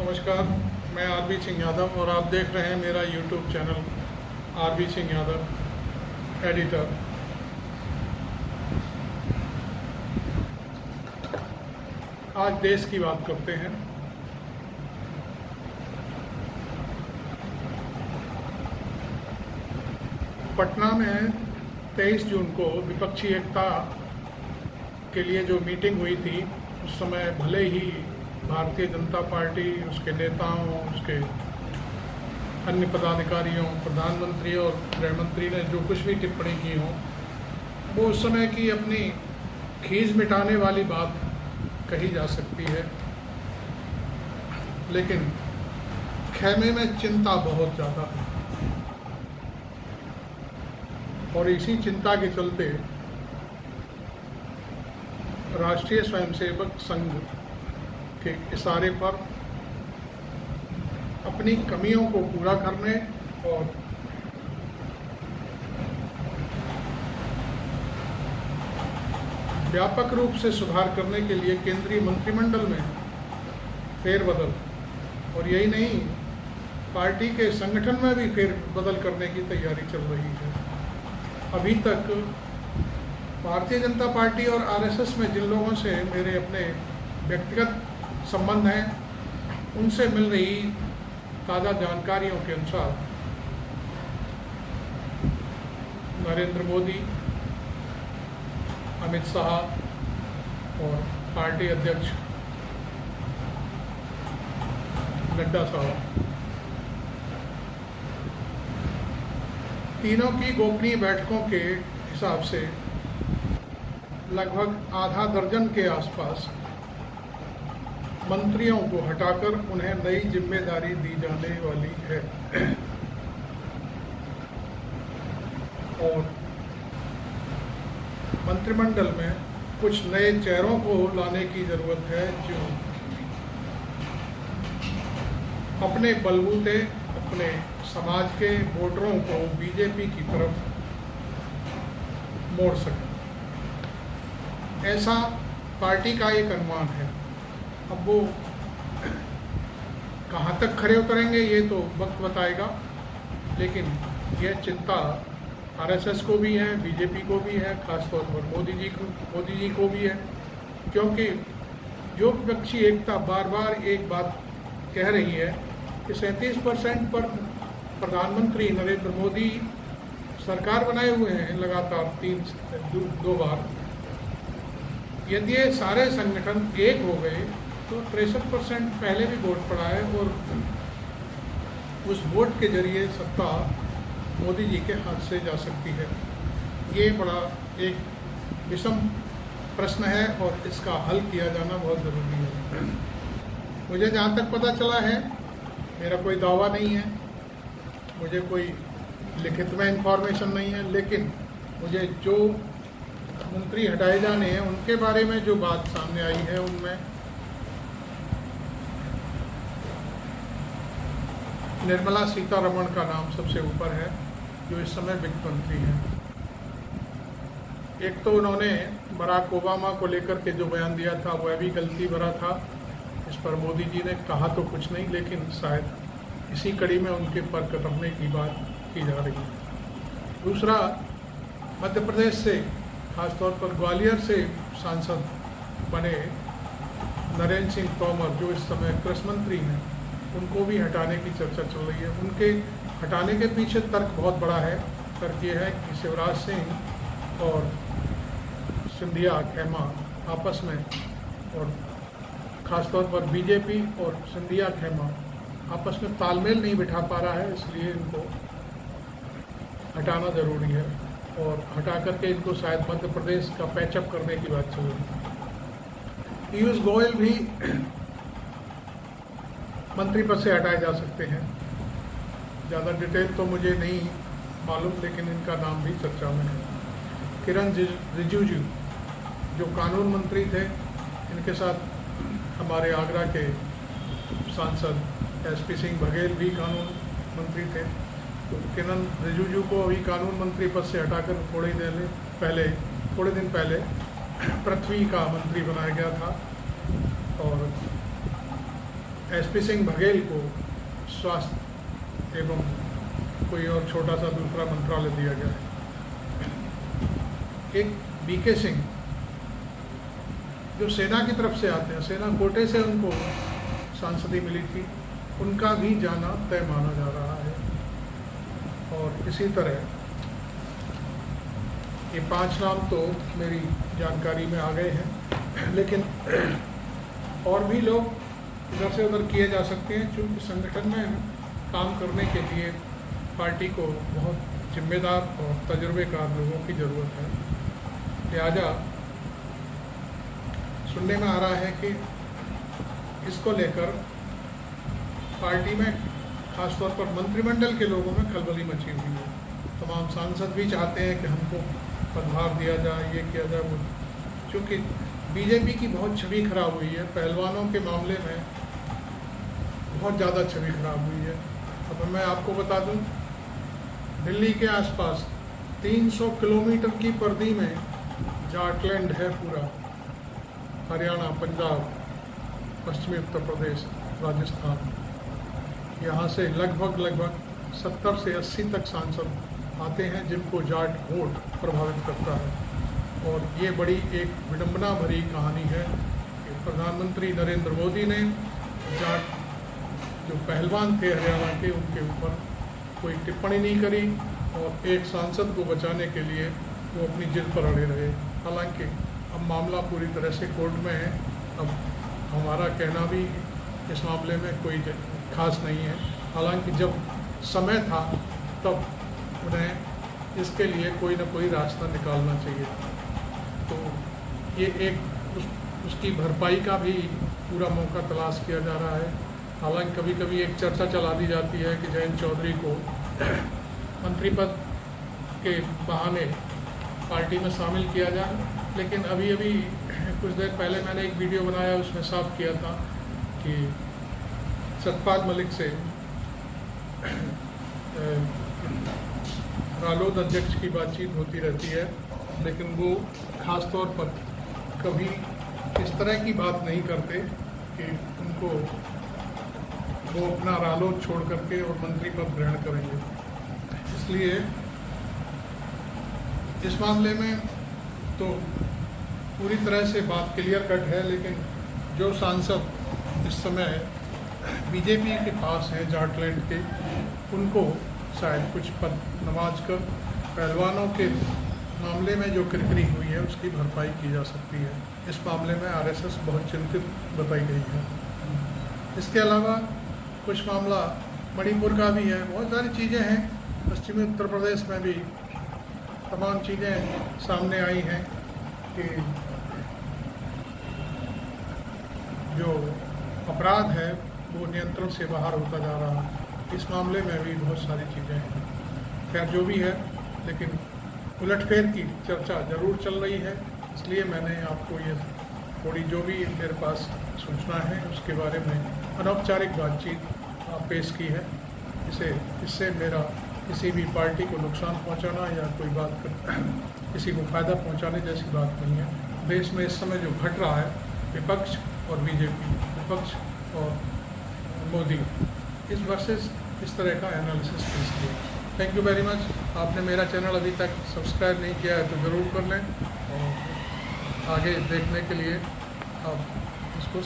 नमस्कार, मैं आरबी सिंह यादव और आप देख रहे हैं मेरा YouTube channel RB Singh Yadav editor. आज देश की बात करते हैं। पटना में 23 जून को विपक्षी एकता के लिए जो मीटिंग हुई थी, उस समय भले ही भारतीय जनता पार्टी, उसके नेताओं, उसके अन्य पदाधिकारियों, प्रधानमंत्री और गृहमंत्री ने जो कुछ भी टिप्पणी की हो, वो उस समय की अपनी खीज मिटाने वाली बात कही जा सकती है, लेकिन खेमे में चिंता बहुत ज़्यादा है। और इसी चिंता के चलते राष्ट्रीय स्वयंसेवक संघ के इशारे पर अपनी कमियों को पूरा करने और व्यापक रूप से सुधार करने के लिए केंद्रीय मंत्रिमंडल में फेरबदल, और यही नहीं, पार्टी के संगठन में भी फेरबदल करने की तैयारी चल रही है। अभी तक भारतीय जनता पार्टी और आरएसएस में जिन लोगों से मेरे अपने व्यक्तिगत संबंध हैं, उनसे मिल रही ताज़ा जानकारियों के अनुसार नरेंद्र मोदी, अमित शाह और पार्टी अध्यक्ष नड्डा साहब, तीनों की गोपनीय बैठकों के हिसाब से लगभग आधा दर्जन के आसपास मंत्रियों को हटाकर उन्हें नई जिम्मेदारी दी जाने वाली है। और मंत्रिमंडल में कुछ नए चेहरों को लाने की जरूरत है, जो अपने बलबूते अपने समाज के वोटरों को बीजेपी की तरफ मोड़ सके। ऐसा पार्टी का एक अनुमान है। अब वो कहाँ तक खरे उतरेंगे ये तो वक्त बताएगा, लेकिन यह चिंता आरएसएस को भी है, बीजेपी को भी है, खासतौर पर मोदी जी को भी है, क्योंकि जो विपक्षी एकता बार बार एक बात कह रही है कि 37% पर प्रधानमंत्री नरेंद्र मोदी सरकार बनाए हुए हैं लगातार दो बार। यदि ये सारे संगठन एक हो गए तो 63% पहले भी वोट पड़ा है, और उस वोट के जरिए सत्ता मोदी जी के हाथ से जा सकती है। ये बड़ा एक विषम प्रश्न है और इसका हल किया जाना बहुत ज़रूरी है। मुझे जहाँ तक पता चला है, मेरा कोई दावा नहीं है, मुझे कोई लिखित में इंफॉर्मेशन नहीं है, लेकिन मुझे जो मंत्री हटाए जाने हैं उनके बारे में जो बात सामने आई है, उनमें निर्मला सीतारमण का नाम सबसे ऊपर है, जो इस समय वित्त मंत्री हैं। एक तो उन्होंने बराक ओबामा को लेकर के जो बयान दिया था वह भी गलती भरा था। इस पर मोदी जी ने कहा तो कुछ नहीं, लेकिन शायद इसी कड़ी में उनके पर कतरने की बात की जा रही है। दूसरा, मध्य प्रदेश से, खासतौर पर ग्वालियर से सांसद बने नरेंद्र सिंह तोमर, जो इस समय कृषि मंत्री हैं, उनको भी हटाने की चर्चा चल रही है। उनके हटाने के पीछे तर्क बहुत बड़ा है। तर्क ये है कि शिवराज सिंह और सिंधिया खेमा आपस में, और ख़ासतौर पर बीजेपी और सिंधिया खेमा आपस में तालमेल नहीं बिठा पा रहा है, इसलिए इनको हटाना ज़रूरी है, और हटा करके इनको शायद मध्य प्रदेश का पैचअप करने की बात चल रही है। पीयूष गोयल भी मंत्री पद से हटाए जा सकते हैं। ज़्यादा डिटेल तो मुझे नहीं मालूम, लेकिन इनका नाम भी चर्चा में है। किरण रिजिजू जो कानून मंत्री थे, इनके साथ हमारे आगरा के सांसद एसपी सिंह बघेल भी कानून मंत्री थे। तो किरण रिजिजू को अभी कानून मंत्री पद से हटाकर थोड़े दिन पहले पृथ्वी का मंत्री बनाया गया था, और एसपी सिंह बघेल को स्वास्थ्य एवं कोई और छोटा सा दूसरा मंत्रालय दिया गया है। एक बीके सिंह जो सेना की तरफ से आते हैं, सेना कोटे से उनको सांसदी मिली थी, उनका भी जाना तय माना जा रहा है। और इसी तरह ये 5 नाम तो मेरी जानकारी में आ गए हैं, लेकिन और भी लोग इधर से उधर किए जा सकते हैं। क्योंकि संगठन में काम करने के लिए पार्टी को बहुत जिम्मेदार और तजुर्बेकार लोगों की ज़रूरत है। लिहाजा सुनने में आ रहा है कि इसको लेकर पार्टी में खासतौर पर मंत्रिमंडल के लोगों में खलबली मची हुई है। तमाम सांसद भी चाहते हैं कि हमको पदभार दिया जाए, ये किया जाए वो। क्योंकि बीजेपी की बहुत छवि खराब हुई है, पहलवानों के मामले में बहुत ज़्यादा छवि खराब हुई है। अब मैं आपको बता दूं, दिल्ली के आसपास 300 किलोमीटर की परिधि में जाटलैंड है पूरा। हरियाणा, पंजाब, पश्चिमी उत्तर प्रदेश, राजस्थान, यहाँ से लगभग 70 से 80 तक सांसद आते हैं जिनको जाट वोट प्रभावित करता है। और ये बड़ी एक विडंबना भरी कहानी है कि प्रधानमंत्री नरेंद्र मोदी ने जाट जो पहलवान थे हरियाणा के, उनके ऊपर कोई टिप्पणी नहीं करी और एक सांसद को बचाने के लिए वो अपनी जिद पर अड़े रहे। हालांकि अब मामला पूरी तरह से कोर्ट में है। अब हमारा कहना भी इस मामले में कोई खास नहीं है। हालांकि जब समय था तब उन्हें इसके लिए कोई ना कोई रास्ता निकालना चाहिए था। तो ये एक उसकी भरपाई का भी पूरा मौका तलाश किया जा रहा है। हालांकि कभी कभी एक चर्चा चला दी जाती है कि जयंत चौधरी को मंत्री पद के बहाने पार्टी में शामिल किया जाए, लेकिन अभी कुछ देर पहले मैंने एक वीडियो बनाया, उसमें साफ किया था कि सतपाल मलिक से रालोद अध्यक्ष की बातचीत होती रहती है, लेकिन वो खास तौर पर कभी इस तरह की बात नहीं करते कि उनको वो अपना रालोद छोड़ करके और मंत्री पद ग्रहण करेंगे। इसलिए इस मामले में तो पूरी तरह से बात क्लियर कट है, लेकिन जो सांसद इस समय बीजेपी के पास हैं जाटलैंड के, उनको शायद कुछ पद नवाज कर पहलवानों के मामले में जो किरकिरी हुई है उसकी भरपाई की जा सकती है। इस मामले में आरएसएस बहुत चिंतित बताई गई है। इसके अलावा कुछ मामला मणिपुर का भी है, बहुत सारी चीज़ें हैं। पश्चिमी उत्तर प्रदेश में भी तमाम चीज़ें सामने आई हैं कि जो अपराध है वो नियंत्रण से बाहर होता जा रहा है। इस मामले में भी बहुत सारी चीज़ें हैं। खैर जो भी है, लेकिन उलटफेर की चर्चा ज़रूर चल रही है। इसलिए मैंने आपको ये थोड़ी जो भी मेरे पास सूचना है उसके बारे में अनौपचारिक बातचीत पेश की है। इससे मेरा किसी भी पार्टी को नुकसान पहुंचाना या कोई बात किसी को फ़ायदा पहुंचाने जैसी बात नहीं है। देश में इस समय जो घट रहा है, विपक्ष और बीजेपी, विपक्ष और मोदी, इस वर्सेस इस तरह का एनालिसिस पेश किया। Thank you very much. आपने मेरा चैनल अभी तक सब्सक्राइब नहीं किया है तो ज़रूर कर लें और आगे देखने के लिए आप इसको